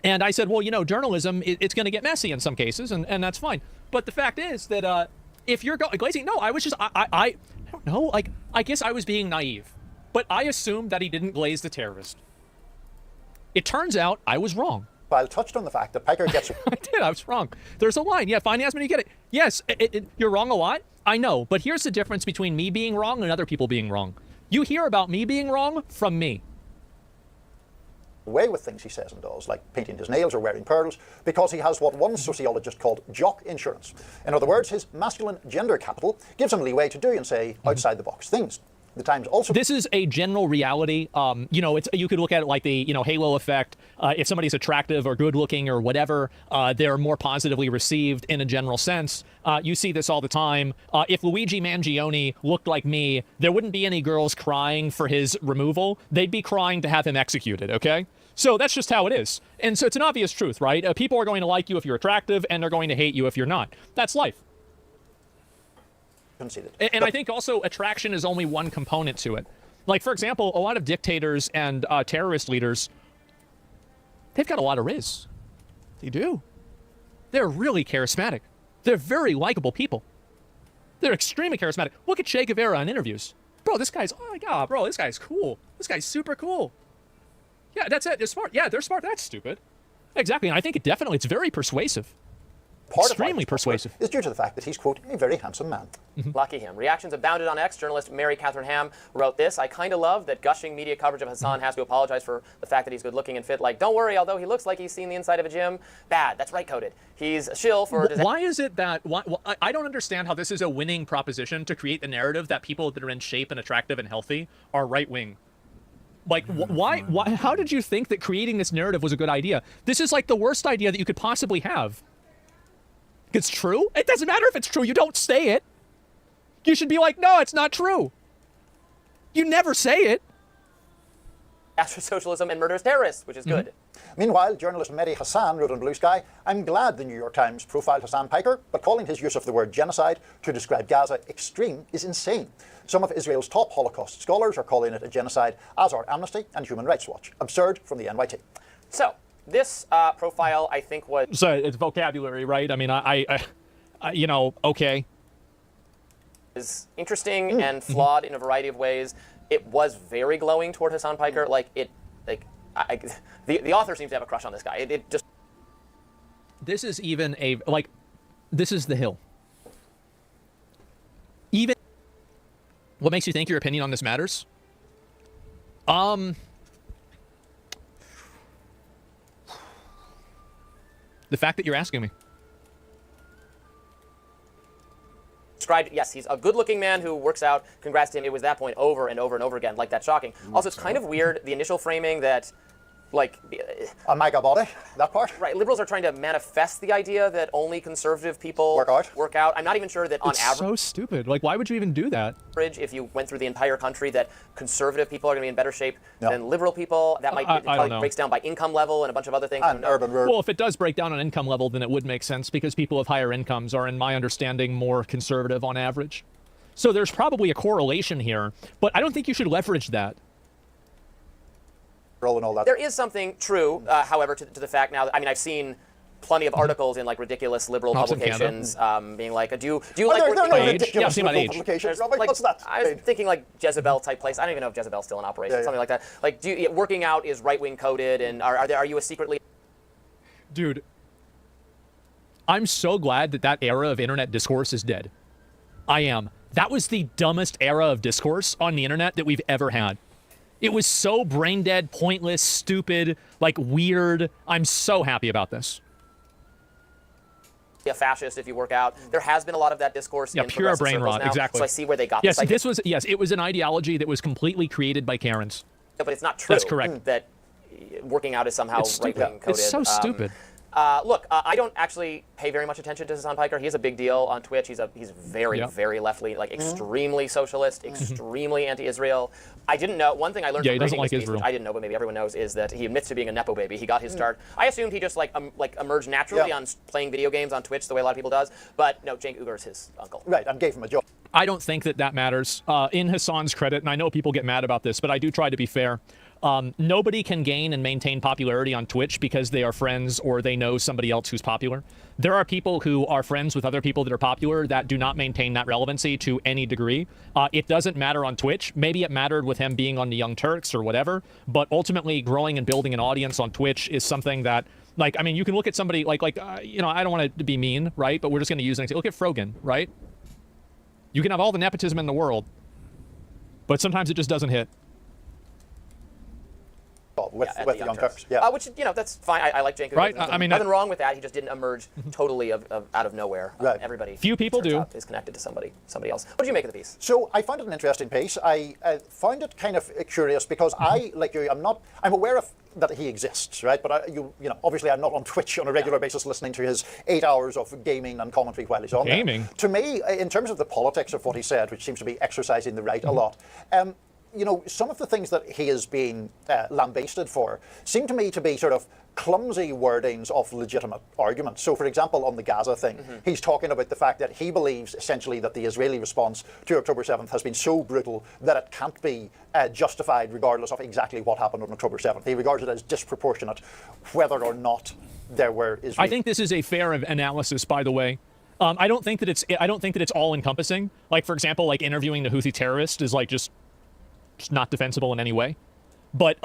And I said, well, you know, journalism, it's going to get messy in some cases, and that's fine. But the fact is that if you're glazing, no, I was just, I don't know, like, I guess I was being naive. But I assumed that he didn't glaze the terrorist. It turns out I was wrong. While touched on the fact that Piker gets... I was wrong. There's a line. Yeah, finally asked me to get it. Yes, you're wrong a lot. I know. But here's the difference between me being wrong and other people being wrong. You hear about me being wrong from me. Away with things he says and does, like painting his nails or wearing pearls, because he has what one sociologist called jock insurance. In other words, his masculine gender capital gives him leeway to do and say outside-the-box things. The Times also... This is a general reality. You know, you could look at it like the, you know, halo effect. If somebody's attractive or good-looking or whatever, they're more positively received in a general sense. You see this all the time. If Luigi Mangione looked like me, there wouldn't be any girls crying for his removal. They'd be crying to have him executed, okay? So that's just how it is. And so it's an obvious truth, right? People are going to like you if you're attractive, and they're going to hate you if you're not. That's life. Conceded. And I think also attraction is only one component to it. Like, for example, a lot of dictators and terrorist leaders, they've got a lot of riz. They do. They're really charismatic. They're very likable people. They're extremely charismatic. Look at Che Guevara in interviews. Bro, this guy's, oh my God, bro, this guy's cool. This guy's super cool. Yeah, that's it. They're smart. Yeah, they're smart. That's stupid. Exactly. And I think it's very persuasive. Extremely persuasive. Is due to the fact that he's, quote, a very handsome man. Lucky him. Reactions abounded on X. Journalist Mary Catherine Ham wrote this: I kind of love that gushing media coverage of Hassan has to apologize for the fact that he's good looking and fit. Like, don't worry, although he looks like he's seen the inside of a gym. Bad. That's right coded. He's a shill for... Why is it that... I don't understand how this is a winning proposition to create the narrative that people that are in shape and attractive and healthy are right-wing. Like, why? How did you think that creating this narrative was a good idea? This is like the worst idea that you could possibly have. It's true? It doesn't matter if it's true. You don't say it. You should be like, no, it's not true. You never say it. After socialism and murders terrorists, which is good. Meanwhile, journalist Mehdi Hassan wrote on Blue Sky, I'm glad the New York Times profiled Hassan Piker, but calling his use of the word genocide to describe Gaza extreme is insane. Some of Israel's top Holocaust scholars are calling it a genocide, as are Amnesty and Human Rights Watch. Absurd from the NYT. So, this profile, I think, was... So it's vocabulary, right? I mean, I you know, okay. Is interesting and flawed in a variety of ways. It was very glowing toward Hassan Piker. The author seems to have a crush on this guy. It just... This is even a, like, this is the Hill. Even... What makes you think your opinion on this matters? The fact that you're asking me. Described, yes, he's a good-looking man who works out. Congrats to him. It was that point over and over and over again. Like, that's shocking. Also, it's kind of weird, the initial framing that, like... A mega body, that part? Right, liberals are trying to manifest the idea that only conservative people work out. I'm not even sure that on average... It's so stupid. Like, why would you even do that? If you went through the entire country, that conservative people are going to be in better shape than liberal people. That might probably breaks down by income level and a bunch of other things. And urban rural. Well, if it does break down on income level, then it would make sense because people with higher incomes are, in my understanding, more conservative on average. So there's probably a correlation here, but I don't think you should leverage that. And all that. There is something true, however, to the fact now. I mean, I've seen plenty of articles in like ridiculous liberal publications being like, do you like working no Age? ridiculous Yeah, see my age. publications, Robbie? Like, What's that? I was thinking like Jezebel type place. I don't even know if Jezebel's still in operation. Something like that. Like, working out is right-wing coded, and are you a secretly... Dude, I'm so glad that that era of internet discourse is dead. I am. That was the dumbest era of discourse on the internet that we've ever had. It was so brain dead, pointless, stupid, like weird. I'm so happy about this. A fascist if you work out. There has been a lot of that discourse in pure brain rot, now, exactly. So I see where they got this. Yes, it was an ideology that was completely created by Karens. But it's not true. That's correct. That working out is somehow right-wing coded. It's so stupid. Look, I don't actually pay very much attention to Hassan Piker. He's a big deal on Twitch. He's very, very left-leaning, like extremely socialist, extremely anti-Israel. I didn't know. One thing I learned from he doesn't reading like this piece, Israel. which I didn't know, but maybe everyone knows, is that he admits to being a Nepo baby. He got his start. I assumed he just like emerged naturally on playing video games on Twitch the way a lot of people does. But no, Cenk Uygur is his uncle. Right, and gave him a job. I don't think that matters. In Hassan's credit, and I know people get mad about this, but I do try to be fair. Nobody can gain and maintain popularity on Twitch because they are friends or they know somebody else who's popular. There are people who are friends with other people that are popular that do not maintain that relevancy to any degree. It doesn't matter on Twitch. Maybe it mattered with him being on the Young Turks or whatever, but ultimately growing and building an audience on Twitch is something that, like, I mean, you can look at somebody like you know, I don't want to be mean, right? But we're just going to use an example. Look at Frogan, right? You can have all the nepotism in the world, but sometimes it just doesn't hit. With the Young Turks. Which, you know, that's fine. I like Janko. Right. I mean, nothing wrong with that. He just didn't emerge totally out of nowhere. Right. Everybody. Few people do. Is connected to somebody else. What did you make of the piece? So I found it an interesting piece. I found it kind of curious because I, like you, I'm aware of that he exists, right? But you know, obviously I'm not on Twitch on a regular basis listening to his 8 hours of gaming and commentary while he's on Gaming. there. To me, in terms of the politics of what he said, which seems to be exercising the right a lot, you know, some of the things that he is being lambasted for seem to me to be sort of clumsy wordings of legitimate arguments. So, for example, on the Gaza thing, he's talking about the fact that he believes essentially that the Israeli response to October 7th has been so brutal that it can't be justified regardless of exactly what happened on October 7th. He regards it as disproportionate whether or not there were Israeli... I think this is a fair analysis, by the way. I don't think that it's all encompassing. Like, for example, like interviewing the Houthi terrorist is like just not defensible in any way. But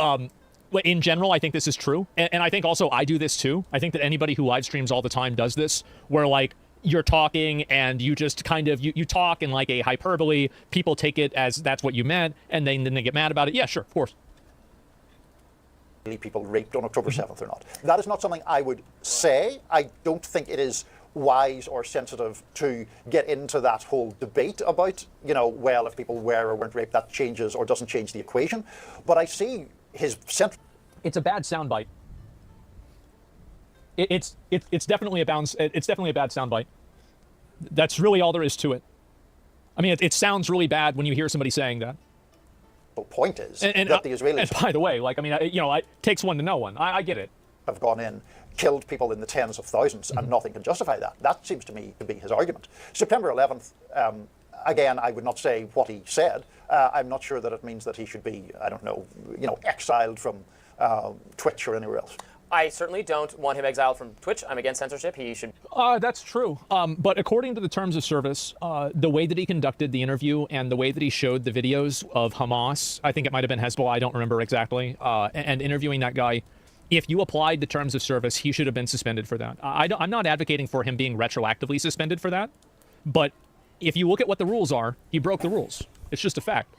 in general, I think this is true. And I think also I do this too. I think that anybody who live streams all the time does this, where like you're talking and you just kind of, you talk in like a hyperbole, people take it as that's what you meant, and then they get mad about it. Yeah, sure, of course. People raped on October 7th or not. That is not something I would say. I don't think it is wise or sensitive to get into that whole debate about, you know, well, if people were or weren't raped, that changes or doesn't change the equation. But I see his central... It's a bad soundbite. It's definitely a bad soundbite. That's really all there is to it. I mean, it sounds really bad when you hear somebody saying that. The point is that the Israelis... And by the way, like, I mean, you know, it takes one to know one. I get it. ...have gone in, killed people in the tens of thousands, and nothing can justify that. That seems to me to be his argument. September 11th, again, I would not say what he said. I'm not sure that it means that he should be, I don't know, you know, exiled from Twitch or anywhere else. I certainly don't want him exiled from Twitch. I'm against censorship. He should... That's true. But according to the terms of service, the way that he conducted the interview and the way that he showed the videos of Hamas, I think it might have been Hezbollah, I don't remember exactly, and interviewing that guy, if you applied the terms of service, he should have been suspended for that. I'm not advocating for him being retroactively suspended for that, but if you look at what the rules are, he broke the rules. It's just a fact.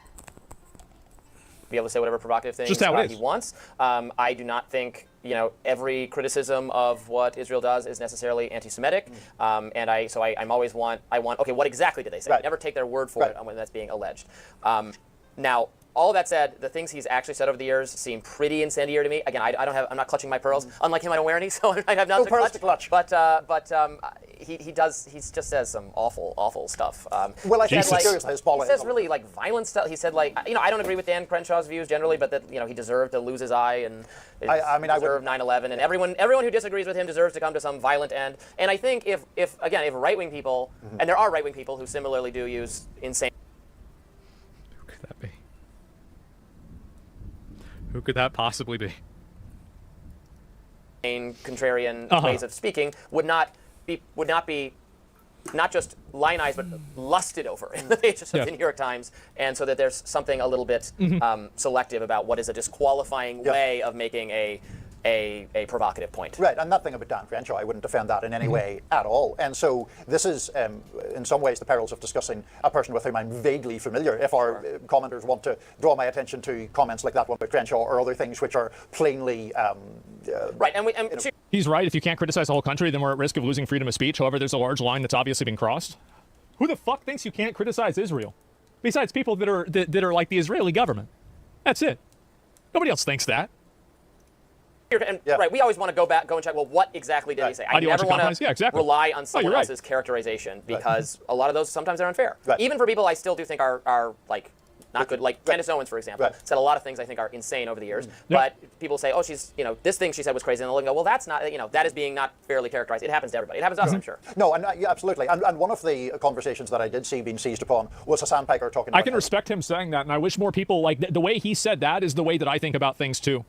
Be able to say whatever provocative things he wants. I do not think, you know, every criticism of what Israel does is necessarily anti-Semitic, and I always want okay, what exactly did they say? Right. I never take their word for it when that's being alleged. Now, all that said, the things he's actually said over the years seem pretty incendiary to me. Again, I'm not clutching my pearls. Unlike him, I don't wear any, so I have nothing to clutch. But he just says some awful stuff. Well, I he says really like violent stuff. He said like, you know, I don't agree with Dan Crenshaw's views generally, but that, you know, he deserved to lose his eye and deserved 9/11, and everyone who disagrees with him deserves to come to some violent end. And I think if right-wing people, and there are right-wing people who similarly do use insane. Who could that be? Who could that possibly be? Contrarian ways of speaking would not be not just lionized but lusted over in the pages of the New York Times, and so that there's something a little bit selective about what is a disqualifying way of making a provocative point. Right, and nothing about Dan Crenshaw. I wouldn't defend that in any way at all. And so this is, in some ways, the perils of discussing a person with whom I'm vaguely familiar. If our commenters want to draw my attention to comments like that one about Crenshaw or other things which are plainly... right, and he's right. If you can't criticize the whole country, then we're at risk of losing freedom of speech. However, there's a large line that's obviously been crossed. Who the fuck thinks you can't criticize Israel? Besides people that are like the Israeli government. That's it. Nobody else thinks that. And, right, we always want to go and check, well, what exactly did he say? I never want to rely on someone else's characterization, because a lot of those, sometimes they're unfair. Right. Even for people I still do think are like not good. Like Candace Owens, for example, Right. said a lot of things I think are insane over the years. But people say, oh, she's, this thing she said was crazy, and they'll go, well, that's not, that is being not fairly characterized. It happens to everybody. It happens to us, I'm sure. No, and yeah, absolutely. And one of the conversations that I did see being seized upon was Hassan Piker talking about... I can respect him saying that, and I wish more people, like, the way he said that is the way that I think about things, too.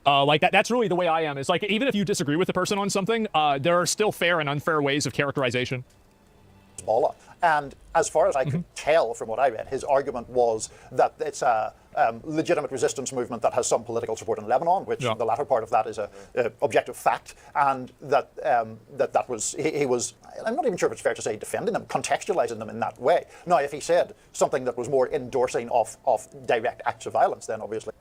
Like, that's really the way I am. Is like, even if you disagree with the person on something, there are still fair and unfair ways of characterization. Hezbollah. And as far as I could tell from what I read, his argument was that it's a legitimate resistance movement that has some political support in Lebanon, which the latter part of that is a objective fact, and that that was he was, I'm not even sure if it's fair to say defending them, contextualizing them in that way. Now, if he said something that was more endorsing of direct acts of violence, then obviously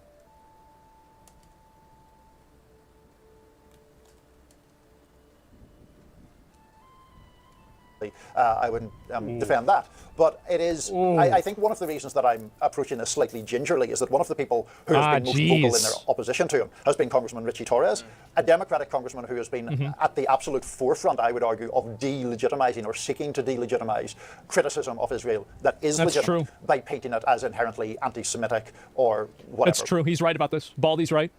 I wouldn't defend that. But it is, I think one of the reasons that I'm approaching this slightly gingerly is that one of the people who has been most vocal in their opposition to him has been Congressman Richie Torres, a Democratic congressman who has been at the absolute forefront, I would argue, of delegitimizing or seeking to delegitimize criticism of Israel that is legitimate by painting it as inherently anti-Semitic or whatever. That's true. He's right about this. Baldy's right.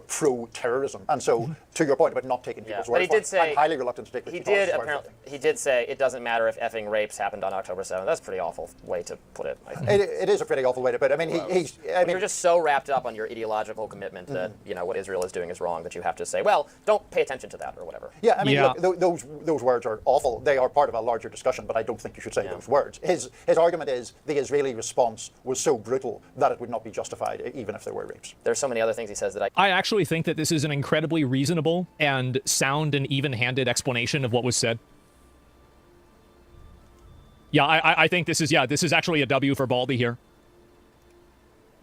Pro-terrorism, and so to your point about not taking people's word for it, I'm highly reluctant to take Richie Torres' word for it. He did say it doesn't matter if effing rapes happened on October 7th. That's a pretty awful way to put it, I think. It is a pretty awful way to put it. I mean, you're just so wrapped up on your ideological commitment that what Israel is doing is wrong that you have to say, well, don't pay attention to that or whatever. Yeah, I mean, look, those words are awful. They are part of a larger discussion, but I don't think you should say those words. His argument is the Israeli response was so brutal that it would not be justified even if there were rapes. There's so many other things he says that I actually think that this is an incredibly reasonable and sound and even-handed explanation of what was said. Yeah, I think this is actually a W for Baldy here.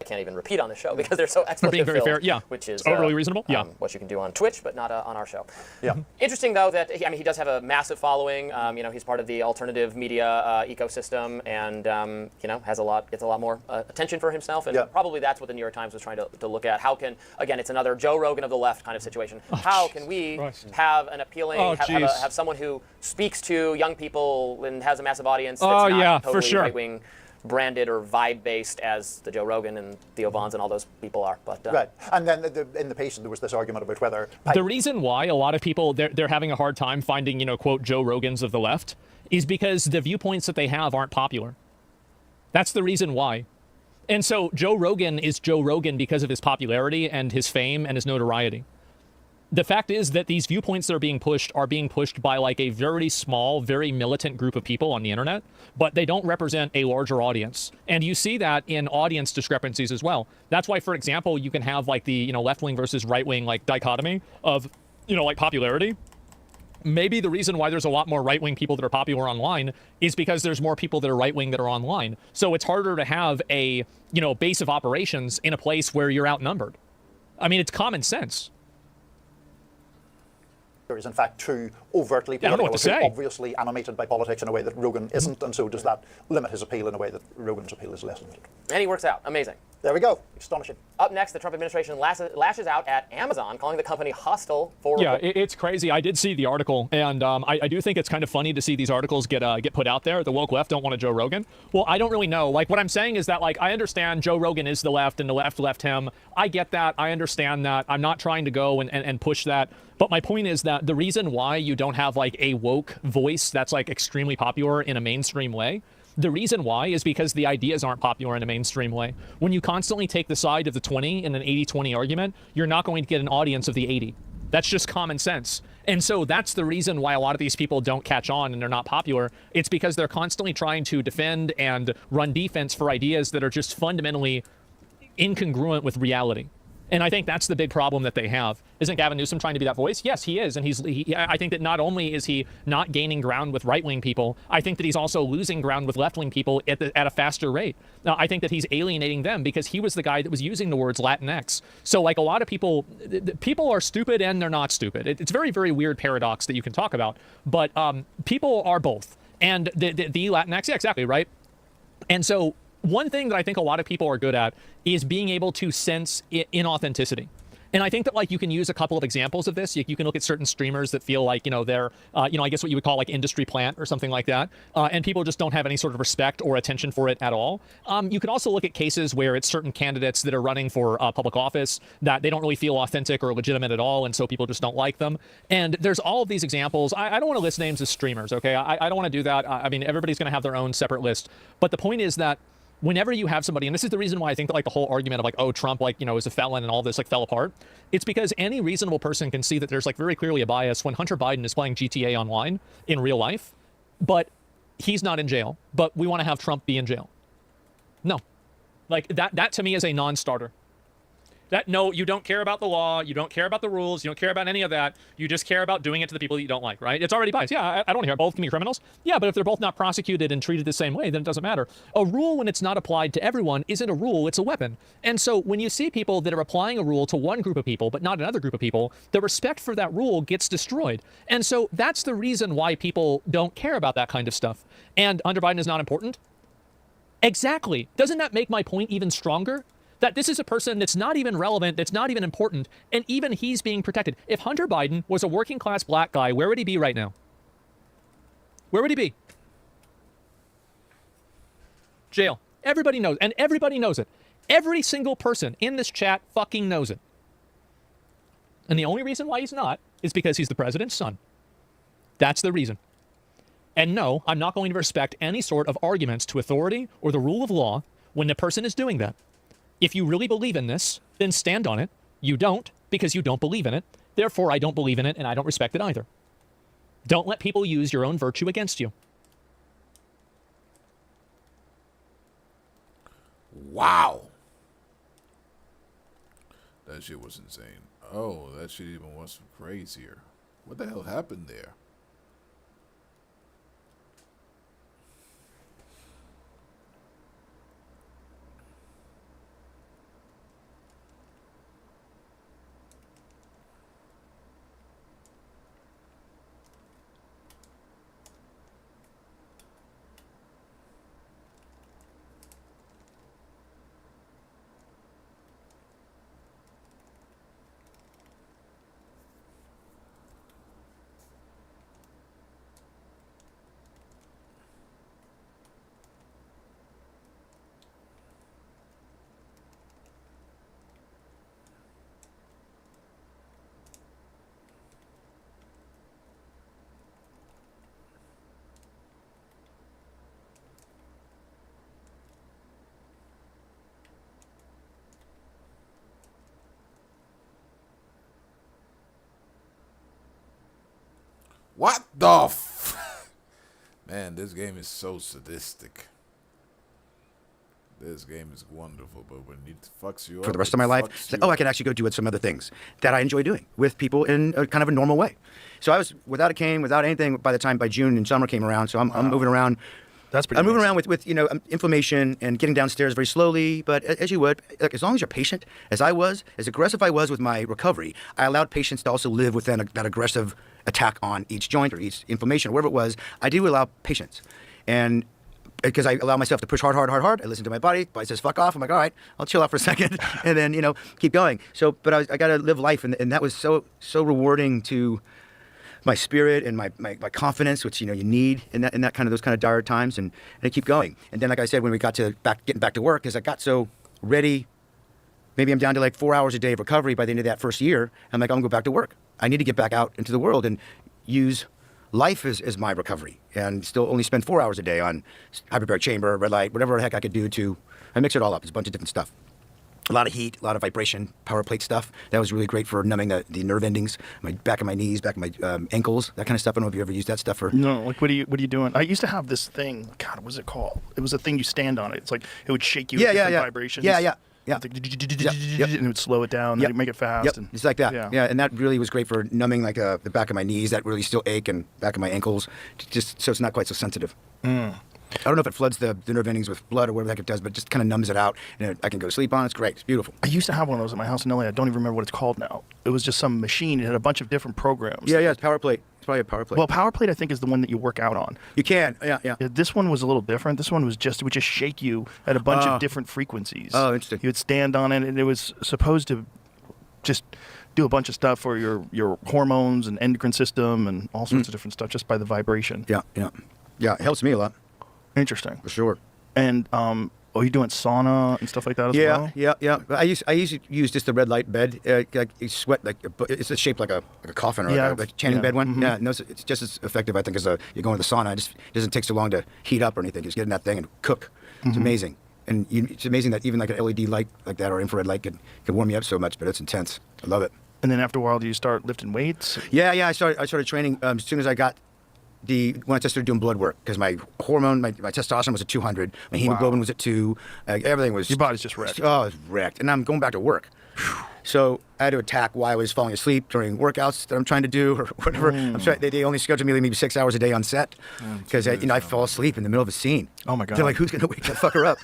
I can't even repeat on the show because they're so expletive being very fair, which is totally reasonable. What you can do on Twitch, but not on our show. Yeah. Interesting though that he does have a massive following. He's part of the alternative media ecosystem, and gets a lot more attention for himself, and probably that's what the New York Times was trying to look at. How can, again, it's another Joe Rogan of the left kind of situation. How can we have an appealing, have someone who speaks to young people and has a massive audience that's not totally right-wing branded or vibe-based as the Joe Rogan and Theo Vons and all those people are. But right. And then in the piece, there was this argument about whether... The reason why a lot of people, they're having a hard time finding, quote, Joe Rogans of the left is because the viewpoints that they have aren't popular. That's the reason why. And so Joe Rogan is Joe Rogan because of his popularity and his fame and his notoriety. The fact is that these viewpoints that are being pushed by like a very small, very militant group of people on the internet, but they don't represent a larger audience. And you see that in audience discrepancies as well. That's why, for example, you can have like the, left-wing versus right-wing like dichotomy of, like popularity. Maybe the reason why there's a lot more right-wing people that are popular online is because there's more people that are right-wing that are online. So it's harder to have a, base of operations in a place where you're outnumbered. I mean, it's common sense. There is, in fact, too overtly political, too obviously animated by politics in a way that Rogan isn't, and so does that limit his appeal in a way that Rogan's appeal is less limited. And he works out. Amazing. There we go. Astonishing. Up next, the Trump administration lashes out at Amazon, calling the company hostile for... Yeah, it's crazy. I did see the article, and I do think it's kind of funny to see these articles get put out there. The woke left don't want a Joe Rogan. Well, I don't really know. Like, what I'm saying is that, like, I understand Joe Rogan is the left, and the left left him. I get that. I understand that. I'm not trying to go and push that. But my point is that the reason why you don't have, like, a woke voice that's, like, extremely popular in a mainstream way, the reason why is because the ideas aren't popular in a mainstream way. When you constantly take the side of the 20 in an 80-20 argument, you're not going to get an audience of the 80. That's just common sense. And so that's the reason why a lot of these people don't catch on and they're not popular. It's because they're constantly trying to defend and run defense for ideas that are just fundamentally incongruent with reality. And I think that's the big problem that they have. Isn't Gavin Newsom trying to be that voice? Yes, he is. And I think that not only is he not gaining ground with right-wing people, I think that he's also losing ground with left-wing people at a faster rate. Now, I think that he's alienating them because he was the guy that was using the words Latinx. So, like, a lot of people are stupid and they're not stupid. It's a very, very weird paradox that you can talk about. But people are both. And the Latinx, yeah, exactly, right? And so one thing that I think a lot of people are good at is being able to sense inauthenticity. And I think that like you can use a couple of examples of this. You can look at certain streamers that feel like, they're, I guess what you would call like industry plant or something like that. And people just don't have any sort of respect or attention for it at all. You could also look at cases where it's certain candidates that are running for public office that they don't really feel authentic or legitimate at all. And so people just don't like them. And there's all of these examples. I don't want to list names of streamers, okay? I don't want to do that. I mean, everybody's going to have their own separate list. But the point is that whenever you have somebody, and this is the reason why I think that like the whole argument of like, oh, Trump, like, is a felon and all this like fell apart. It's because any reasonable person can see that there's like very clearly a bias when Hunter Biden is playing GTA online in real life, but he's not in jail, but we want to have Trump be in jail. No, like that to me is a non-starter. That, no, you don't care about the law, you don't care about the rules, you don't care about any of that, you just care about doing it to the people that you don't like, right? It's already biased. Yeah, I don't care. Both can be criminals. Yeah, but if they're both not prosecuted and treated the same way, then it doesn't matter. A rule, when it's not applied to everyone, isn't a rule, it's a weapon. And so when you see people that are applying a rule to one group of people, but not another group of people, the respect for that rule gets destroyed. And so that's the reason why people don't care about that kind of stuff. And Hunter Biden is not important? Exactly. Doesn't that make my point even stronger? That this is a person that's not even relevant, that's not even important, and even he's being protected. If Hunter Biden was a working class black guy, where would he be right now? Where would he be? Jail. Everybody knows, and everybody knows it. Every single person in this chat fucking knows it. And the only reason why he's not is because he's the president's son. That's the reason. And no, I'm not going to respect any sort of arguments to authority or the rule of law when the person is doing that. If you really believe in this, then stand on it. You don't, because you don't believe in it. Therefore, I don't believe in it, and I don't respect it either. Don't let people use your own virtue against you. Wow. That shit was insane. Oh, that shit even was crazier. What the hell happened there? What the Man, this game is so sadistic. This game is wonderful, but when it fucks you up... For the rest of my life, say, oh, I can actually go do some other things that I enjoy doing with people in a kind of a normal way. So I was without a cane, without anything by June and summer came around, so I'm moving around. That's pretty I'm moving around with inflammation and getting downstairs very slowly, but as you would, like, as long as you're patient, as I was, as aggressive I was with my recovery, I allowed patients to also live within that aggressive attack on each joint or each inflammation, or whatever it was. I do allow patience. And because I allow myself to push hard, I listen to my body. Body says, fuck off. I'm like, all right, I'll chill out for a second and then, keep going. So, but I got to live life. And that was so rewarding to my spirit and my confidence, which, you need in that kind of those kind of dire times, and I keep going. And then, like I said, when we got to getting back to work, as I got so ready, maybe I'm down to like 4 hours a day of recovery by the end of that first year. I'm like, I'm gonna go back to work. I need to get back out into the world and use life as my recovery, and still only spend 4 hours a day on hyperbaric chamber, red light, whatever the heck I could do I mix it all up. It's a bunch of different stuff. A lot of heat, a lot of vibration, power plate stuff. That was really great for numbing the nerve endings, my back of my knees, back of my ankles, that kind of stuff. I don't know if you ever used that stuff for. No, like what are you doing? I used to have this thing. God, what was it called? It was a thing you stand on it. It's like it would shake you with different vibrations. Yeah. And it would slow it down. And make it fast. And it's like that. Yeah, and that really was great for numbing like the back of my knees that really still ache, and back of my ankles, just so it's not quite so sensitive. I don't know if it floods the nerve endings with blood or whatever the heck it does, but it just kind of numbs it out, and I can go to sleep on it. It's great. It's beautiful. I used to have one of those at my house in LA. I don't even remember what it's called now. It was just some machine. It had a bunch of different programs. Yeah, it's power plate. It's probably a power plate. Well, power plate I think is the one that you work out on. You can. Yeah. This one was a little different. This one it would just shake you at a bunch of different frequencies. Oh, interesting. You would stand on it, and it was supposed to just do a bunch of stuff for your hormones and endocrine system and all sorts of different stuff just by the vibration. Yeah, yeah. Yeah, it helps me a lot, Interesting. for sure. And are you doing sauna and stuff like that as well? Yeah. But I used to use just the red light bed. Like you sweat like it's shaped like a coffin or like a chanting bed one. Mm-hmm. Yeah, no, it's just as effective I think as you go into the sauna. It doesn't take so long to heat up or anything. Just get in that thing and cook. It's amazing. And it's amazing that even like an LED light like that or infrared light can warm you up so much. But it's intense. I love it. And then after a while, do you start lifting weights? Yeah. I started training as soon as I got when I just started doing blood work because my hormone, my testosterone was at 200, my hemoglobin was at 2, everything was. Your body's just wrecked. Oh, it was wrecked, and I'm going back to work. So I had to attack why I was falling asleep during workouts that I'm trying to do or whatever. I'm sorry, they only schedule me maybe 6 hours a day on set because I fall asleep in the middle of a scene. Oh my God! They're like, who's gonna wake that fucker up?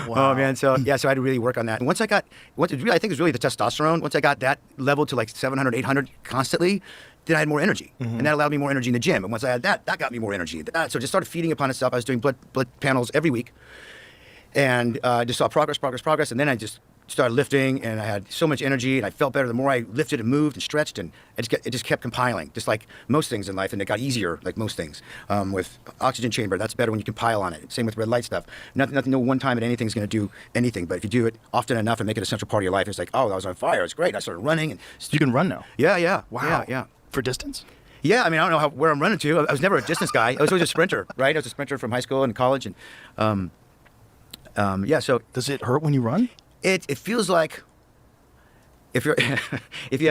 Wow. Oh man, so I had to really work on that. And I think it was really the testosterone. Once I got that level to like 700, 800 constantly, then I had more energy, and that allowed me more energy in the gym. And once I had that got me more energy. So it just started feeding upon itself. I was doing blood panels every week, and just saw progress. And then I just started lifting, and I had so much energy, and I felt better the more I lifted and moved and stretched, and it just kept compiling, just like most things in life, and it got easier, like most things. With oxygen chamber, that's better when you compile on it. Same with red light stuff. Nothing, no one time at anything is going to do anything, but if you do it often enough and make it a central part of your life, it's like, oh, I was on fire, it's great. I started running, and You can run now. yeah. Wow. Yeah. For distance? Yeah, I mean, I don't know where I'm running to. I was never a distance guy. I was always a sprinter, right? I was a sprinter from high school and college, and So Does it hurt when you run? it feels like if you're if you've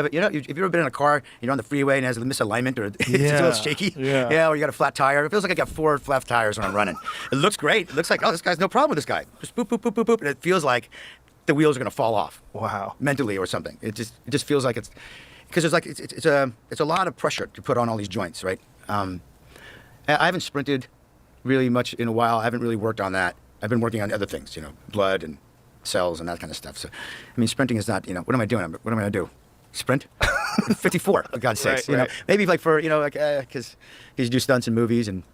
ever been in a car, you're on the freeway and it has a misalignment or it's a little shaky, or you got a flat tire. It feels like I got 4 flat tires when I'm running. It looks great. It looks like, oh, this guy's no problem with this guy. Just boop, boop, boop, boop, boop, and it feels like the wheels are gonna fall off. Wow. Mentally or something. It just feels like it's. Because it's a lot of pressure to put on all these joints, right? I haven't sprinted really much in a while. I haven't really worked on that. I've been working on other things, blood and cells and that kind of stuff. So, I mean, sprinting is not, what am I doing? What am I going to do? Sprint? 54, for God's sakes. Right. Maybe like for, because you do stunts in movies and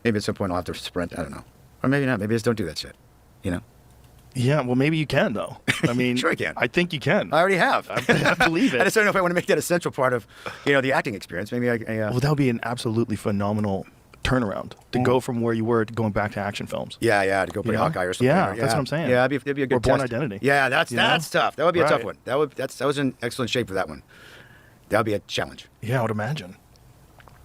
maybe at some point I'll have to sprint. I don't know. Or maybe not. Maybe I just don't do that shit, Yeah, well, maybe you can, though. I mean, Sure I can. I think you can. I already have. I believe it. I just don't know if I want to make that a central part of, the acting experience. Maybe Well, that would be an absolutely phenomenal turnaround to go from where you were to going back to action films. Yeah, to go play Hawkeye or something. Yeah, that's what I'm saying. Yeah, that'd be a good Or Born test. Identity. Yeah, that's tough. That would be a tough Right. one. That was in excellent shape for that one. That would be a challenge. Yeah, I would imagine.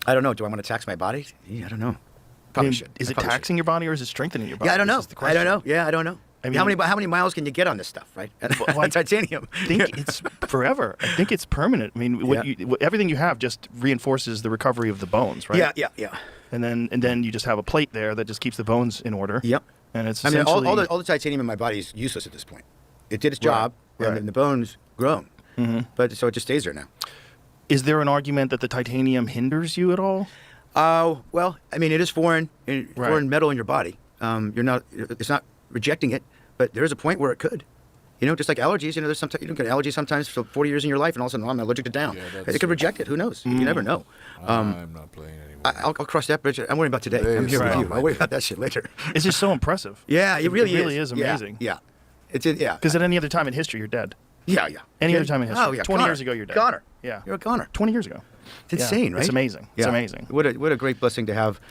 I don't know. Do I want to tax my body? Yeah, I don't know. I Probably mean, should. is I it probably taxing your body or is it strengthening your should. body? Yeah, I don't know. This is the I don't know. question. Yeah, I don't know. I how mean- many miles can you get on this stuff, right? Well, On titanium. I think it's forever. I think it's permanent. I mean, everything you have just reinforces the recovery of the bones, right? Yeah. And then you just have a plate there that just keeps the bones in order. Yep. And it's I mean, essentially all the titanium in my body is useless at this point. It did its Right, job, right. and the bone's grown. Mm-hmm. But so it just stays there now. Is there an argument that the titanium hinders you at all? Well, I mean, it is foreign Right. metal in your body. It's not rejecting it, but there is a point where it could. Just like allergies, there's sometimes you don't get allergies sometimes for 40 years in your life, and all of a sudden, I'm allergic to down. Yeah, It could reject it. Who knows? You never know. I'm not playing anymore. I'll cross that bridge. I'm worrying about today. I'm here with Right. you. I'll worry about that shit later. It's just so impressive. Yeah, it really is amazing. Yeah. Yeah. Because at any other time in history, you're dead. Yeah. Any other time in history. Oh, yeah. 20 Goner. years ago, you're dead. Goner. Yeah. You're a goner. 20 years ago. It's insane, right? It's amazing. It's amazing. What a great blessing to have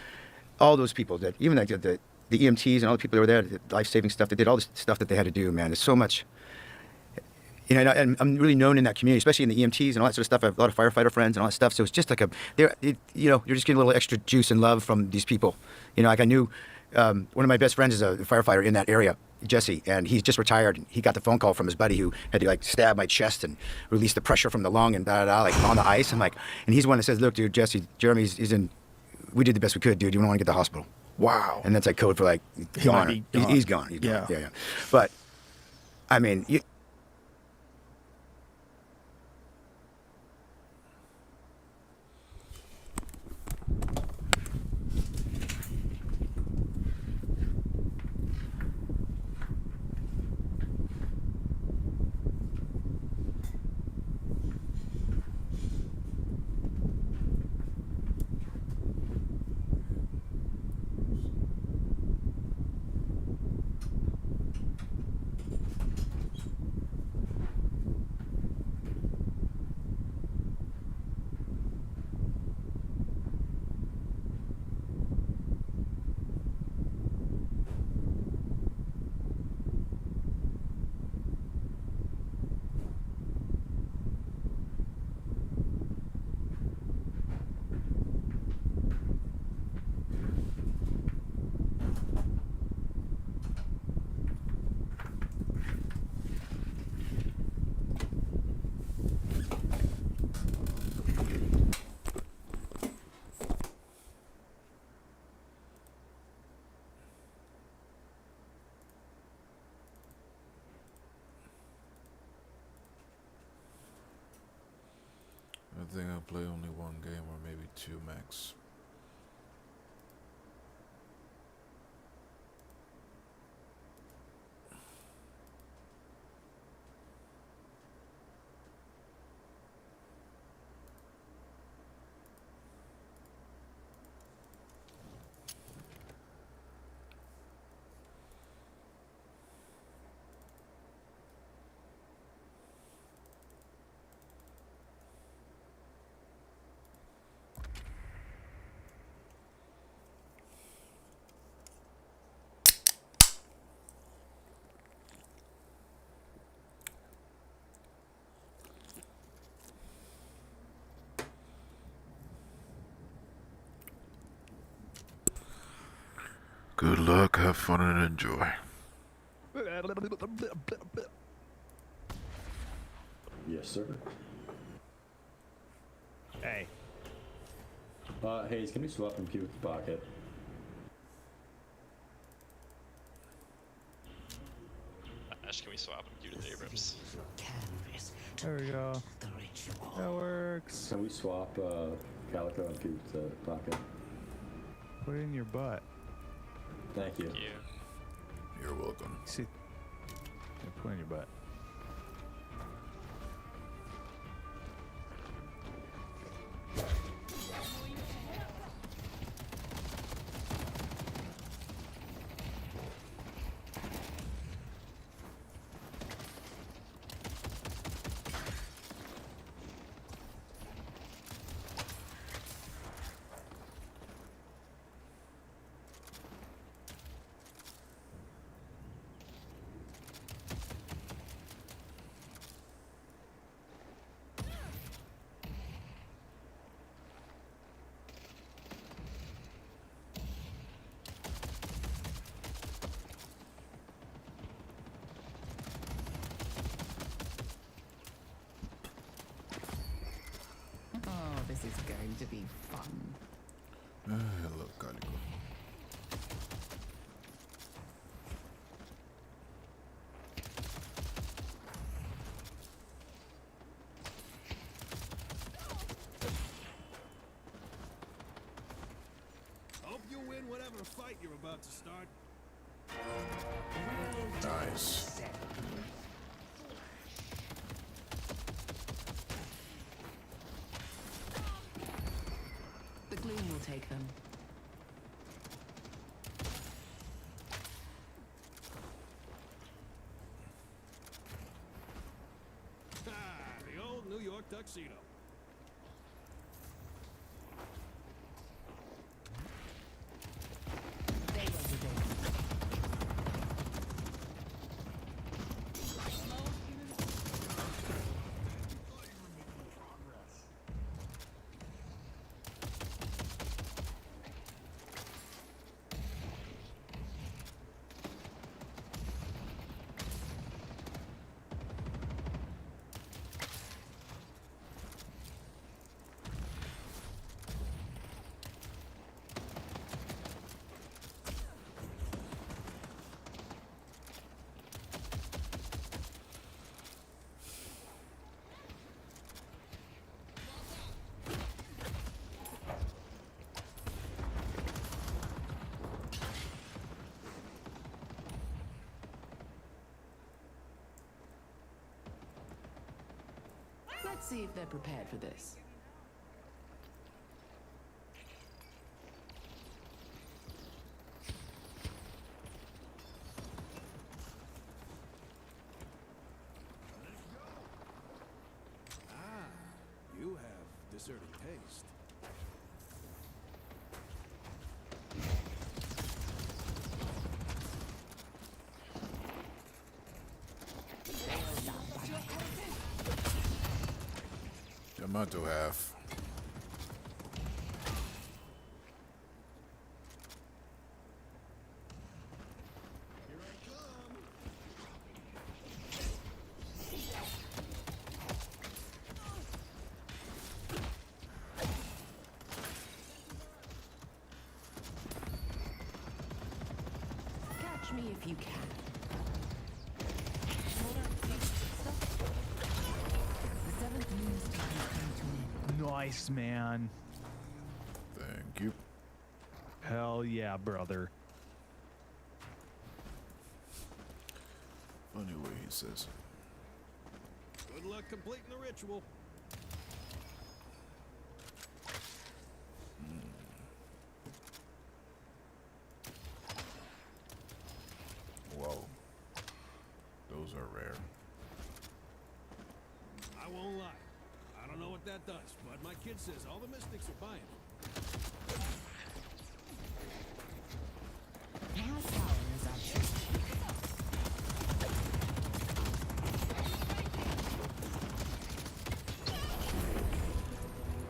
all those people that even like the EMTs and all the people that were there, the life-saving stuff. They did all this stuff that they had to do. Man, there's so much. And I'm really known in that community, especially in the EMTs and all that sort of stuff. I have a lot of firefighter friends and all that stuff. So it's just like you're just getting a little extra juice and love from these people. Like I knew one of my best friends is a firefighter in that area, Jesse, and he's just retired. He got the phone call from his buddy who had to stab my chest and release the pressure from the lung and on the ice. I'm like, and he's the one that says, "Look, dude, Jeremy's in. We did the best we could, dude. You don't want to get to the hospital." Wow. And that's like code for might gone. be gone. He's gone. He's Yeah. gone. Yeah. But I mean, I think I'll play only one game or maybe two max. Good luck, have fun, and enjoy. Yes, sir. Hey. Hayes, can we swap and with the pocket? Ash, can we swap him with Abrams? There we go. That works. Can we swap Calico and with the pocket? Put it in your butt. Thank you. Yeah. You're welcome. See, yeah, put it in your butt. Oh, this is going to be fun. Hello, Calico. Hope you win whatever fight you're about to start. Nice. The gloom will take them. The old New York tuxedo. They will be there. Let's see if they're prepared for this. You have deserted taste. Yamato half. Catch me if you can. The seventh moon's time is coming to an end. Nice, man. Thank you. Hell yeah, brother. Funny way he says it. Good luck completing the ritual. Whoa. Those are rare. I won't lie. I don't know what that does, but my kid says all the mystics are buying it. Our power is our truth.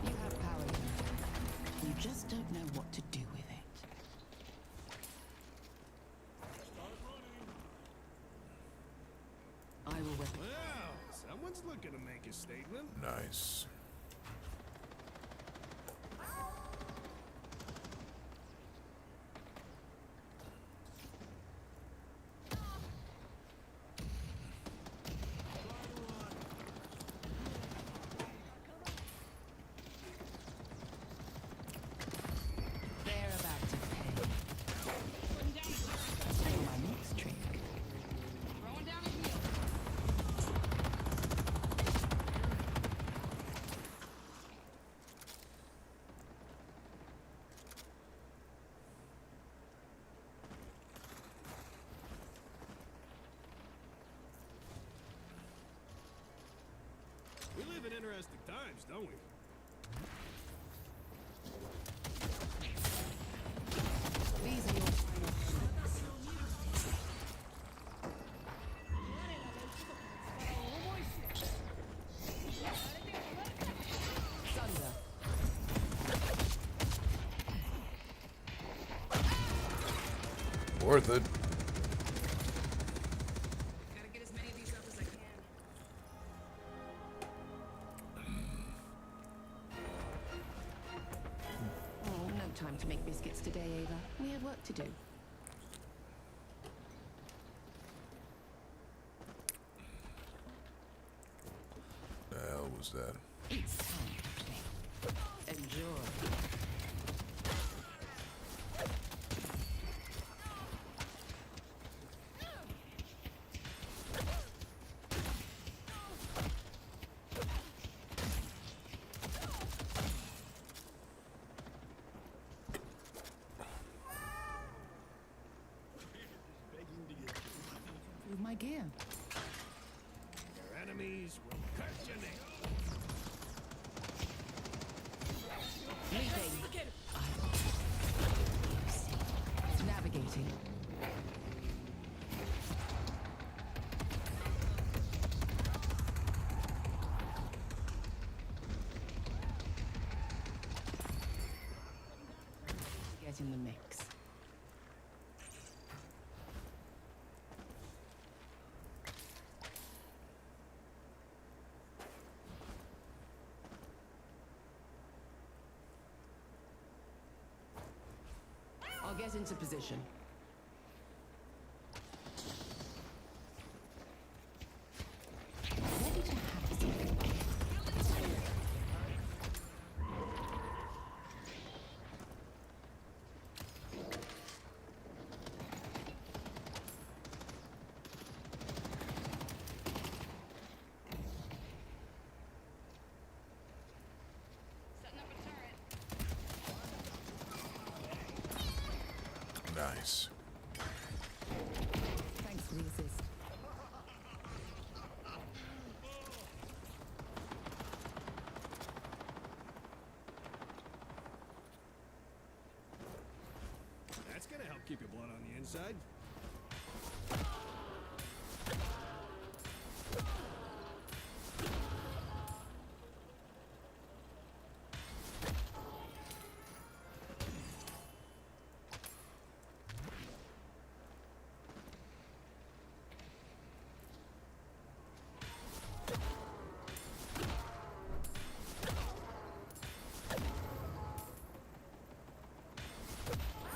You have power. You just don't know what to do with it. I will Well, someone's looking to make a statement. Nice. They're about to pay. For my next trick. We live in interesting times, don't we? These are your final tricks. Thunder. Worth it. Gotta get as many of these up as I can. Oh, no time to make biscuits today, Ava. We have work to do. The hell was that? It's time to play. Enjoy. Improve my gear. Your enemies will cut your nails. Leaping. Navigating. Get in the mix. I'll get into position. Ready to have some. Nice. Thanks for the assist. That's gonna help keep your blood on the inside.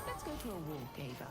Let's go for a walk, Ava.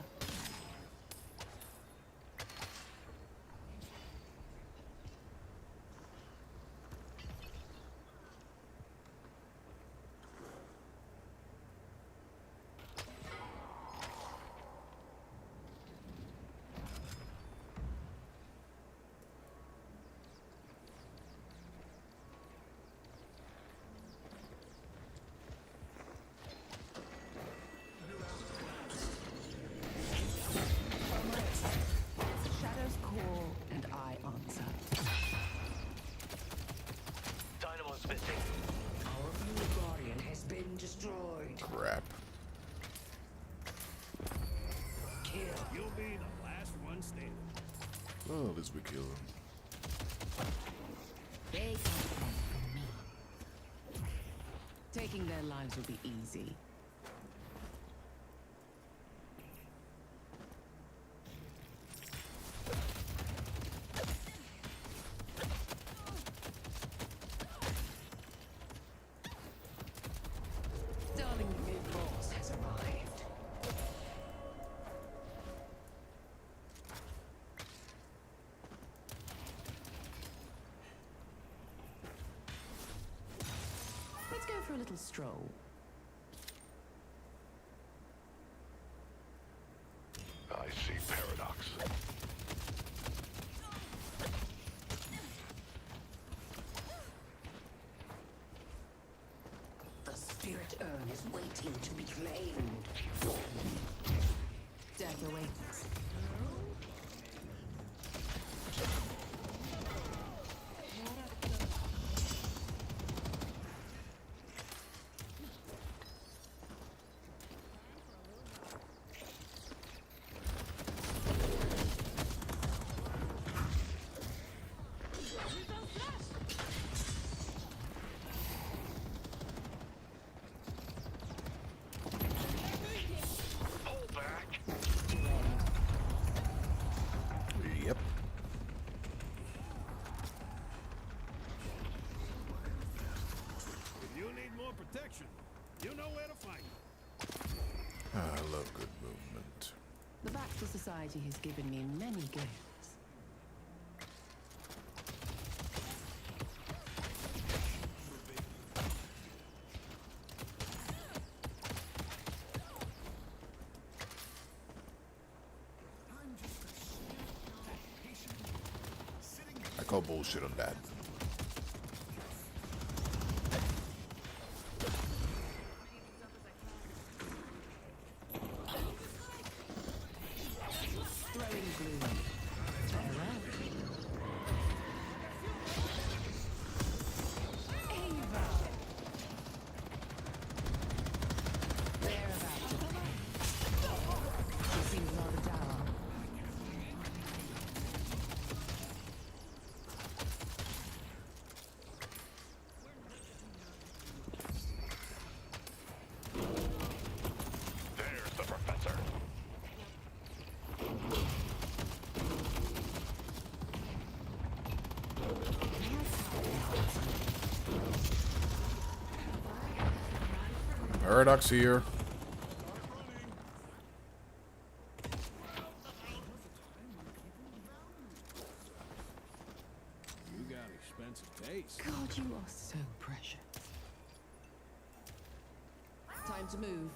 You'll be the last one standing. Oh, at least we kill him. They can't come from me. Taking their lives will be easy. Darling, the big boss has arrived. Let's go for a little stroll. I see paradox. The spirit urn is waiting to be claimed. Death awaits. Yep. If you need more protection, you know where to find me. I love good movement. The Baxter Society has given me many gifts. I call bullshit on that. Throwing gloom. Farewell. Ava! They're about to pay. She seems rather dour. There's the professor. Paradox here. You got expensive taste. God, you are so precious. Time to move.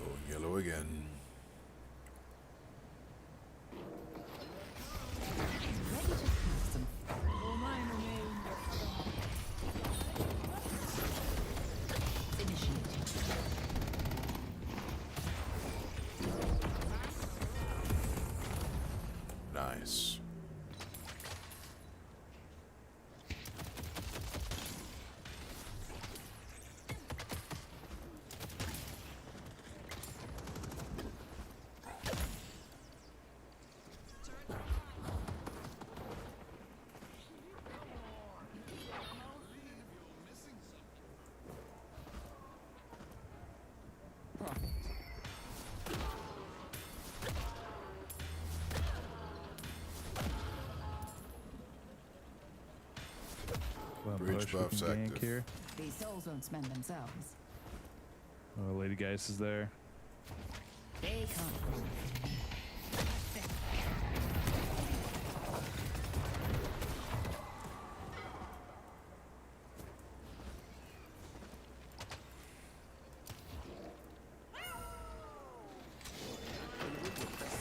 Oh, yellow again. Nice. Bridge push. We buffs can gank active. here. These souls won't spend themselves. Oh, Lady Geist is there. They can't run from me.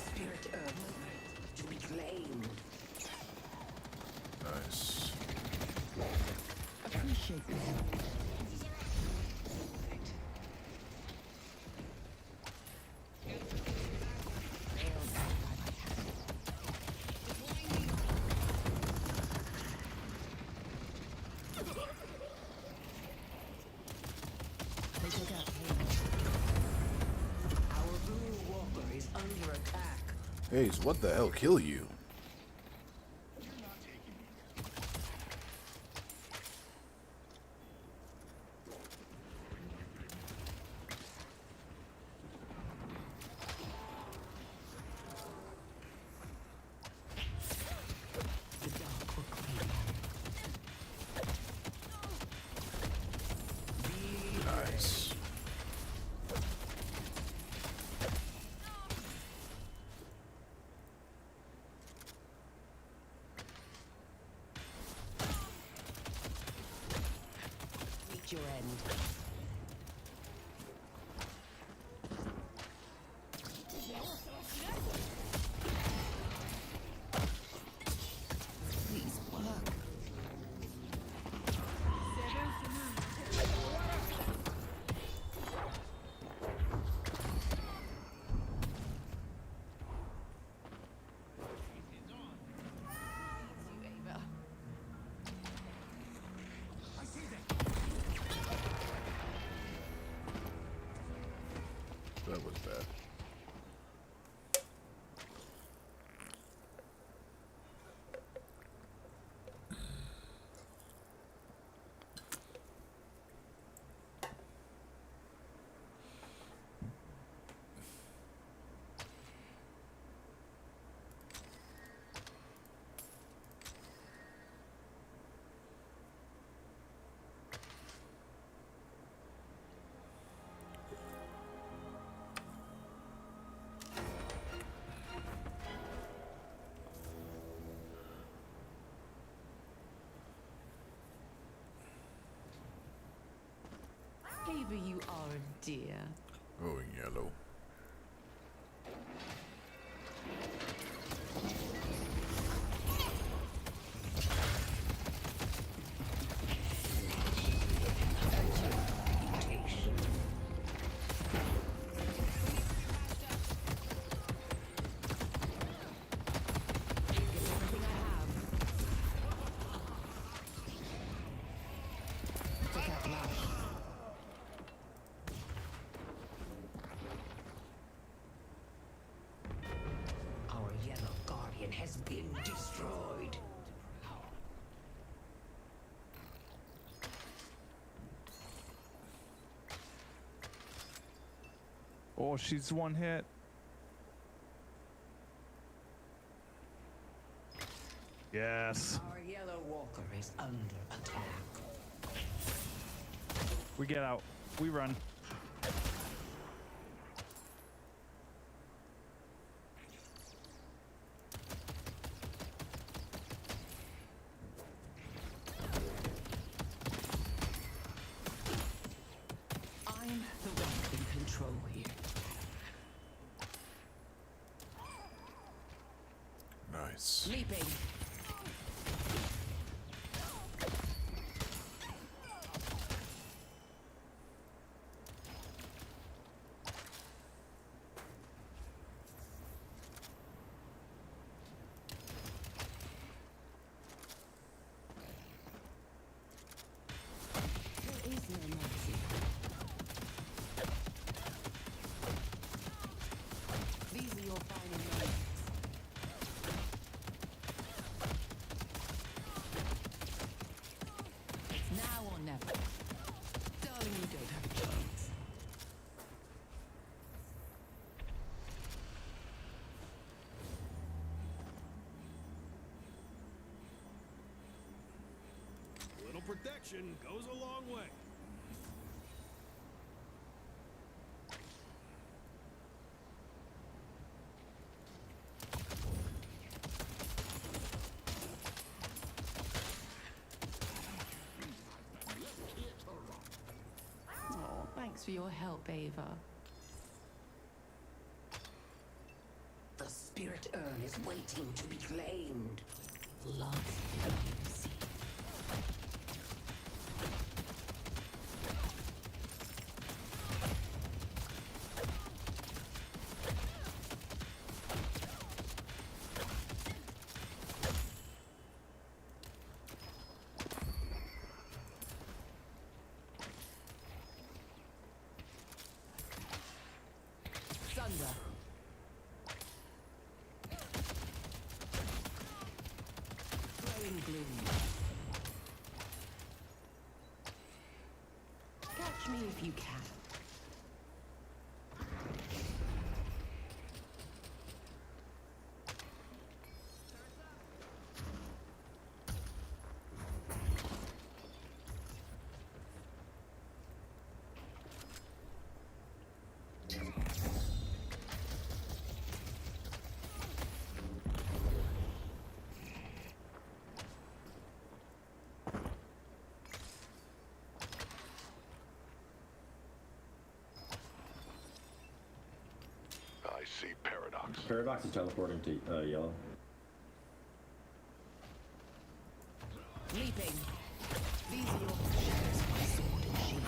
Spirit earth to be claimed. Nice. Appreciate the help. Haze, what the hell kill you? Nice. Reach your end. Please work. That was bad. Ava, you are a dear. Oh, yellow. Our yellow guardian has been destroyed. Oh, she's one hit. Yes. Our yellow walker is under attack. We get out. We run. I'm the one in control here. Nice. Leaping. There is no mercy. These are your final moments. It's now or never. Darling, you don't have a chance. Little protection goes a long way. Oh, thanks for your help, Ava. The spirit urn is waiting to be claimed. Love. Thunder. Glowing gloom. Catch me if you can. I see Paradox. Paradox is teleporting to yellow. Leaping. These are your shadows, my sword and shield.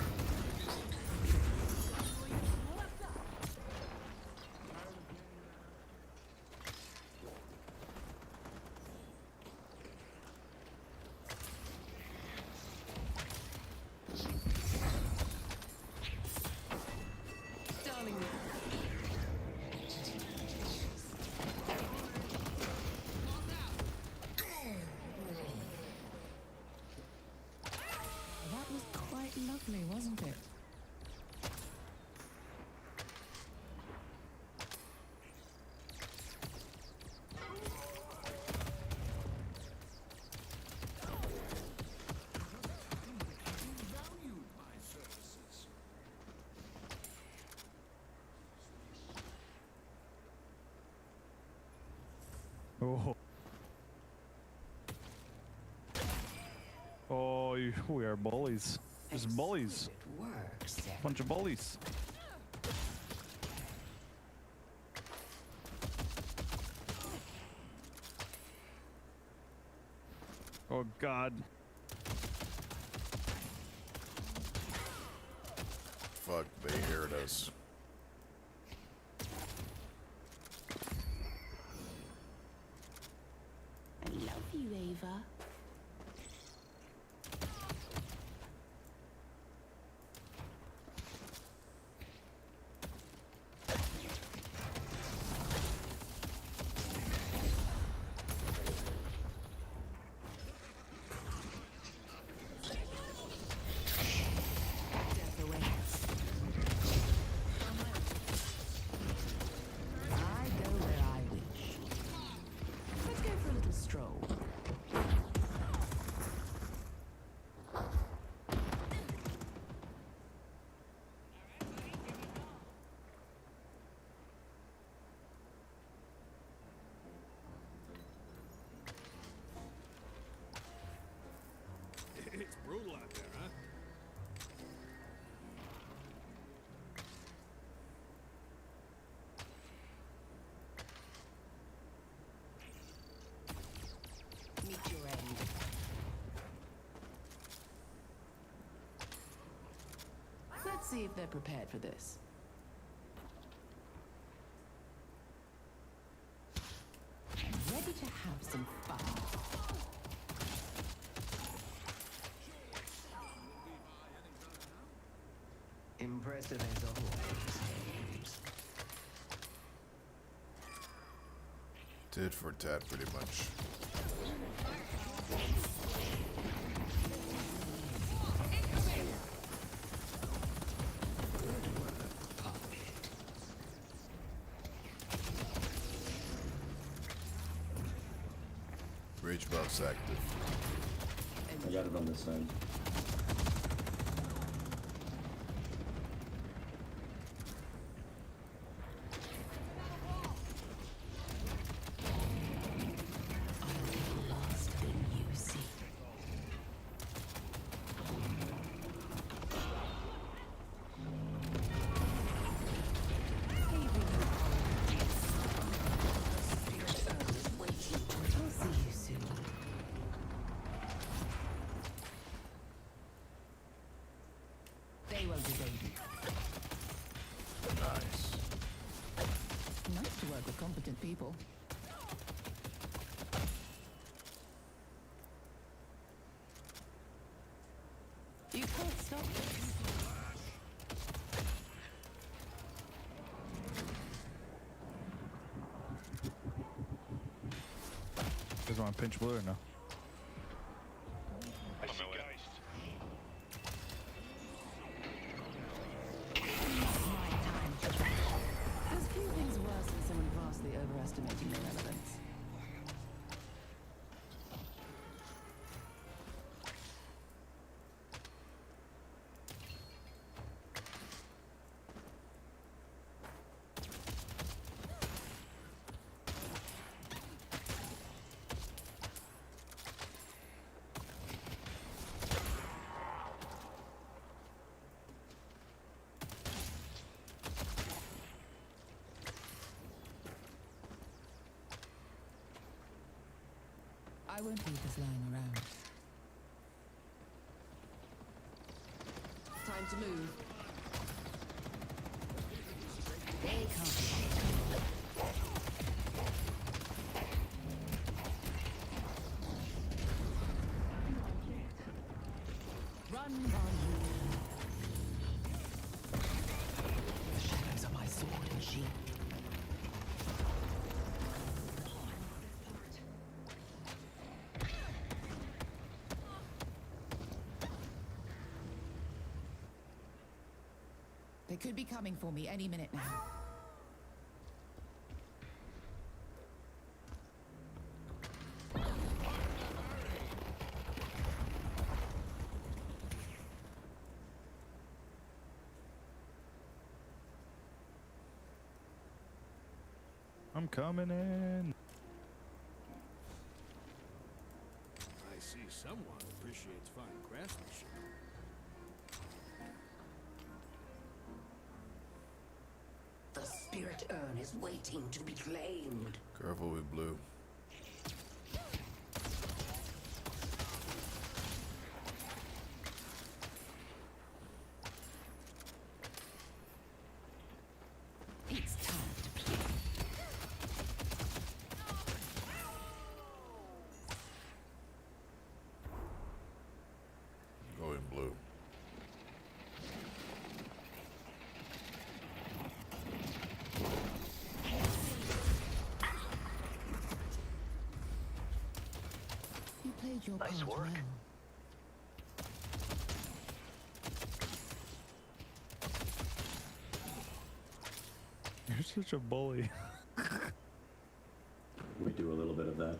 Darling. That was quite lovely, wasn't it? Valued my services. Oh. Oh, we are bullies. Just bullies. It works. Bunch of bullies. Oh God. Fuck, they heard us. I love you, Ava. Death awaits. I go where I wish. Let's go for a little stroll. It's brutal out there, huh? Meet your end. Let's see if they're prepared for this. Ready to have some fun. Impressive as always. Tit for tat, pretty much. Bridge box active. I got it on this side. They will be baby. Nice. Nice to work with competent people. You can't stop this. You guys want to pinch blue or no? I see Geist. There's few things worse than someone vastly overestimating their relevance. I won't leave this lying around. Time to move. They can't. Run while you can. The shadows are my sword and shield. They could be coming for me any minute now. I'm coming in. I see someone appreciates fine craftsmanship. The spirit urn is waiting to be claimed. Careful with blue. It's time to play. Going blue. You played your Nice part work. well. You're such a bully. We do a little bit of that.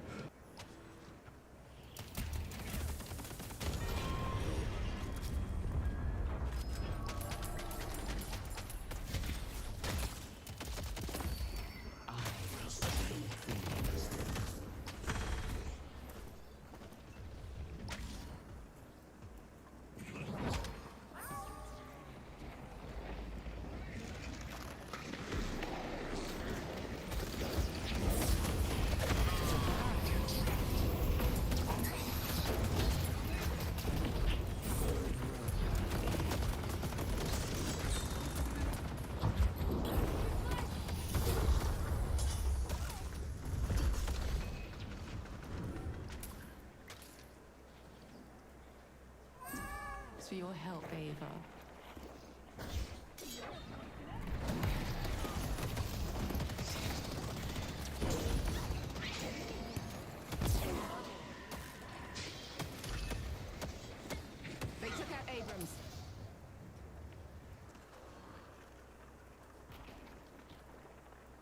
Thanks for your help, Ava. They took out Abrams.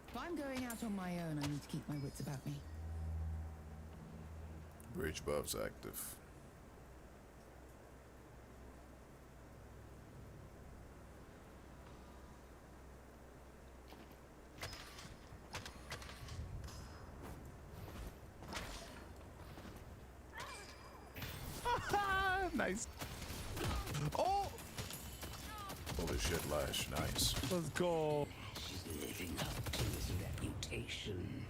If I'm going out on my own, I need to keep my wits about me. Bridge buff's active. Nice. Oh! Holy shit, Lash. Nice. Let's go. She's living up to his reputation.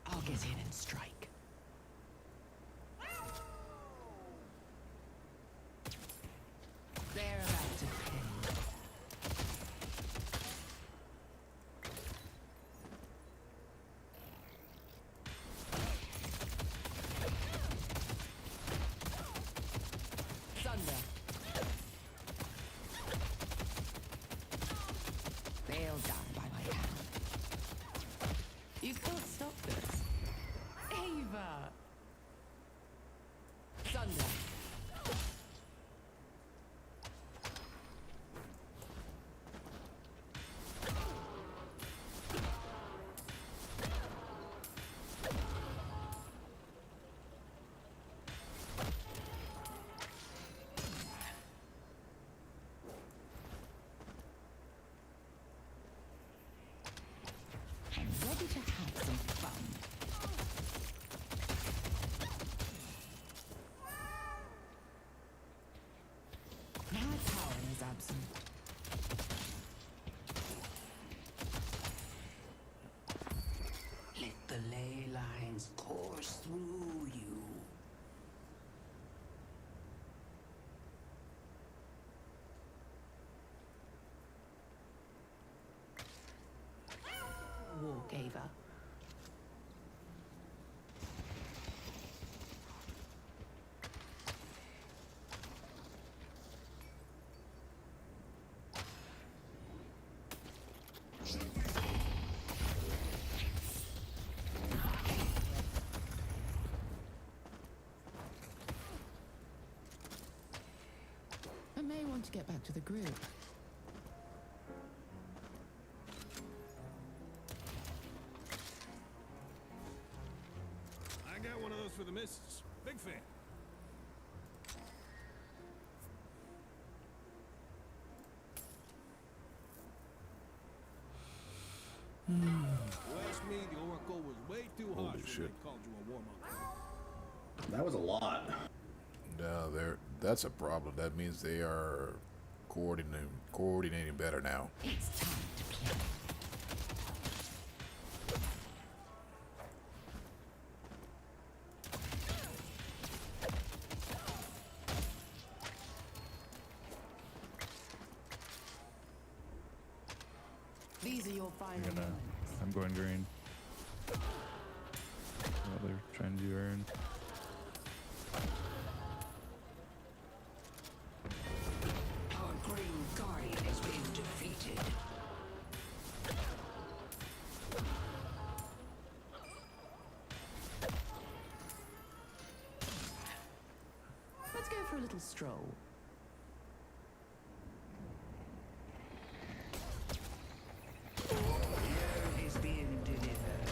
I'll get in and strike. They're about to pin. Thunder. They'll die by my hand. You can't stop this. Ava! Thunder. I'm ready to have some fun. My power is absent. Let the ley lines course through you. Walk, Ava. I may want to get back to the group. I got one of those for the missus. Big fan. You asked me, the Oracle was way too Holy harsh when shit. they called you a warmonger. That was a lot. No, that's a problem. That means they are coordinating better now. It's time to play. These are your final moments. I'm going green. Well, they're trying to do earn. Our Green Guardian has been defeated. Let's go for a little stroll. Here is being delivered.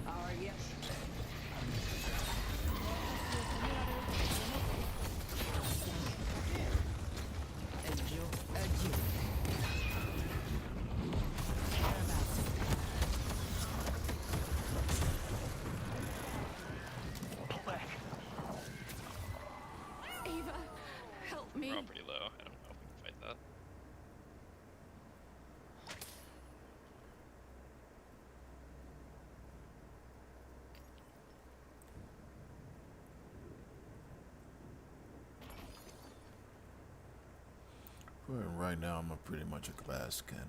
Our yesterday. Adieu. Adieu. They're about to Ava, help me. We're all pretty low. I don't know if we can fight that. Well, right now, I'm pretty much a glass cannon.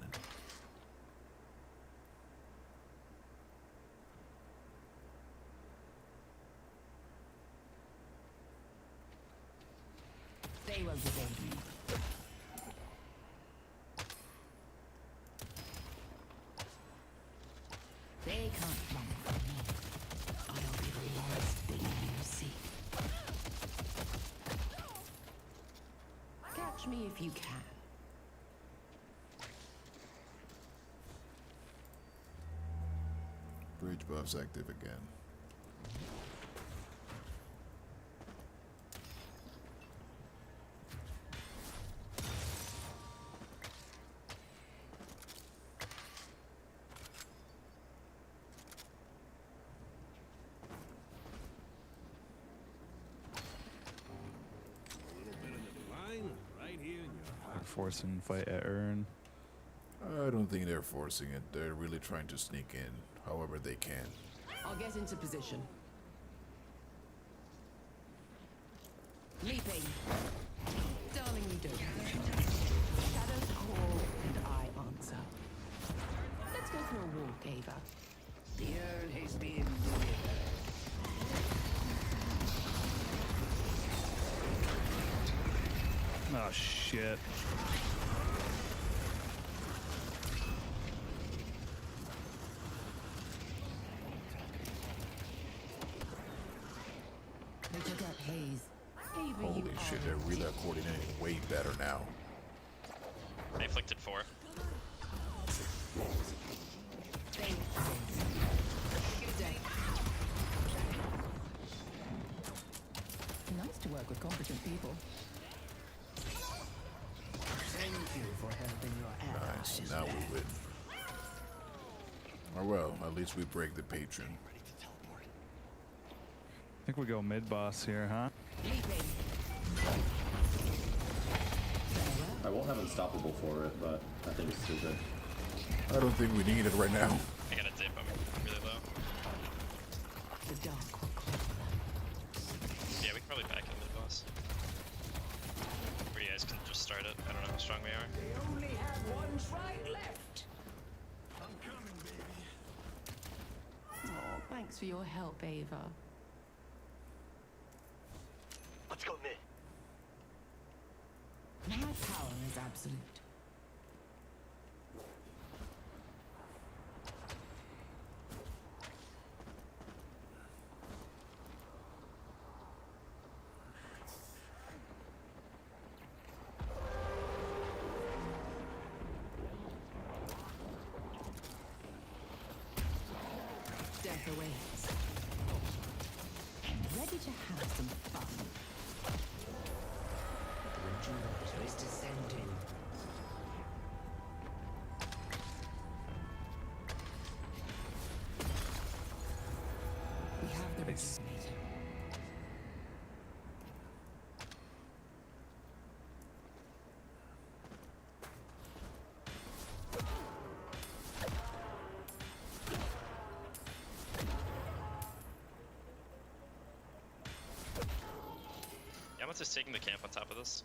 They won't evade me. They can't run from me. I'll be the last thing you see. Catch me if you can. Bridge buff's active again. forcing fight at Urn. I don't think they're forcing it. They're really trying to sneak in, however they can. I'll get into position. Leaping. Darling, you don't. Shadows call and I answer. Let's go for a walk, Ava. The urn has been delivered. Oh shit. They took out Hayes. Ava, Holy you shit, are they're really coordinating way better now. They afflicted 4. nice to work with competent people. Thank you for helping your allies. Nice, now we win. Or well, at least we break the patron. I think we go mid boss here, huh? I won't have unstoppable for it, but I think it's too good. I don't think we need it right now. I got a dip, I'm really low. The dark will call. Yeah, we can probably back in mid boss. Or you guys can just start it. I don't know how strong we are. They only have one strike left. I'm coming, baby. Oh, thanks for your help, Ava. Let's go mid. My power is absolute. Death awaits. Ready to have some fun. The rejuvenator is descending. We have the rejuvenator. Yama's just taking the camp on top of this.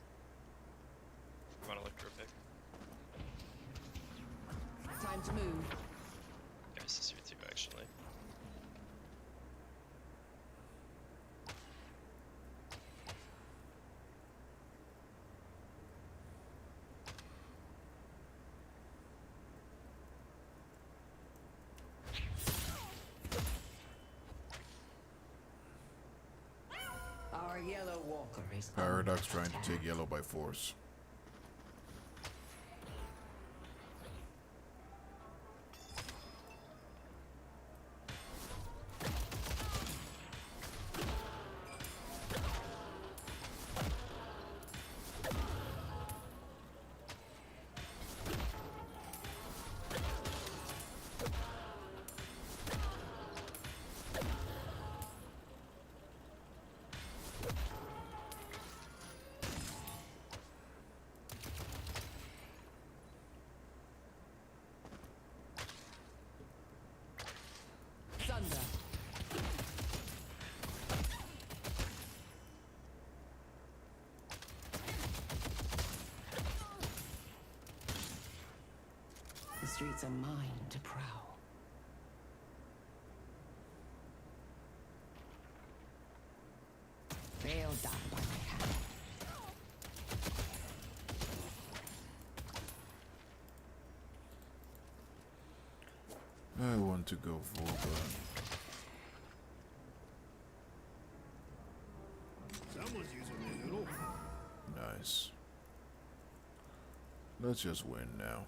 We want to look real quick. Time to move. Guys, this is too actually. Our yellow walker is Paradox trying to take yellow by force. Thunder. The streets are mine to prowl. They'll die by my hand. I want to go for Someone's using the noodle. nice. Let's just win now.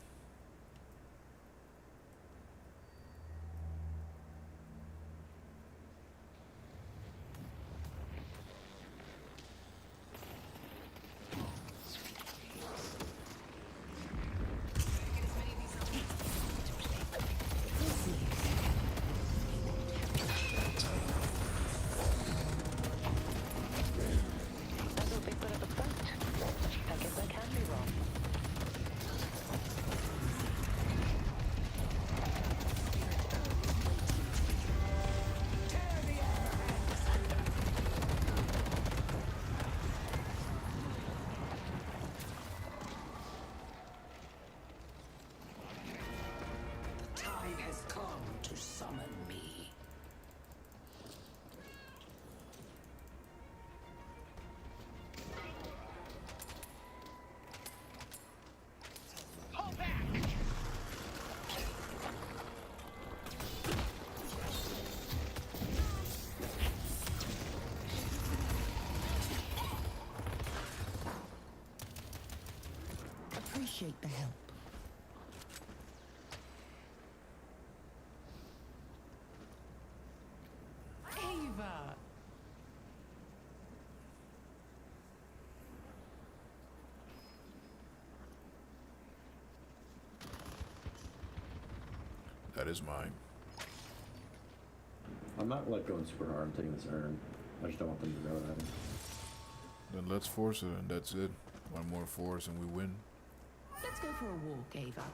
I thought they put up a front. I guess I can be wrong. summon me. Appreciate the help. Ava! That is mine. I'm not like going super hard. I'm taking this urn. I just don't want them to go at me. Then let's force it, and that's it. One more force, and we win. Let's go for a walk, Ava.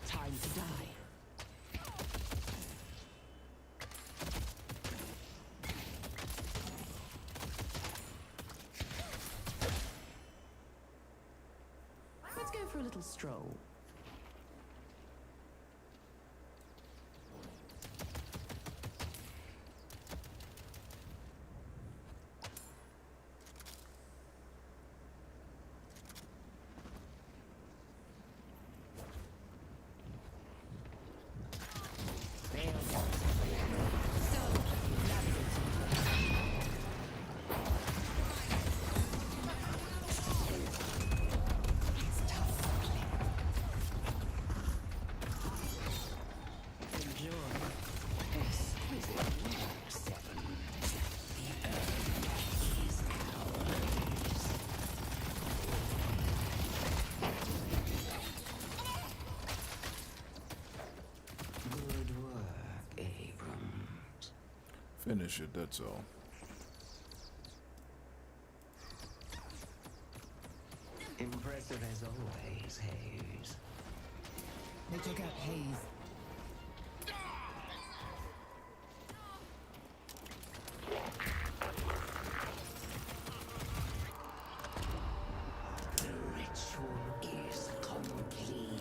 Time to die. Let's go for a little stroll. Good work, Abrams. Finish it, that's all. Impressive as always, Hayes. They took out Hayes. The ritual is complete.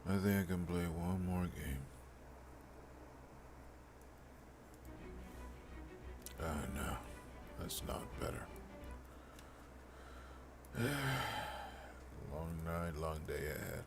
I think I can play one more game. No, that's not better. Long night, long day ahead.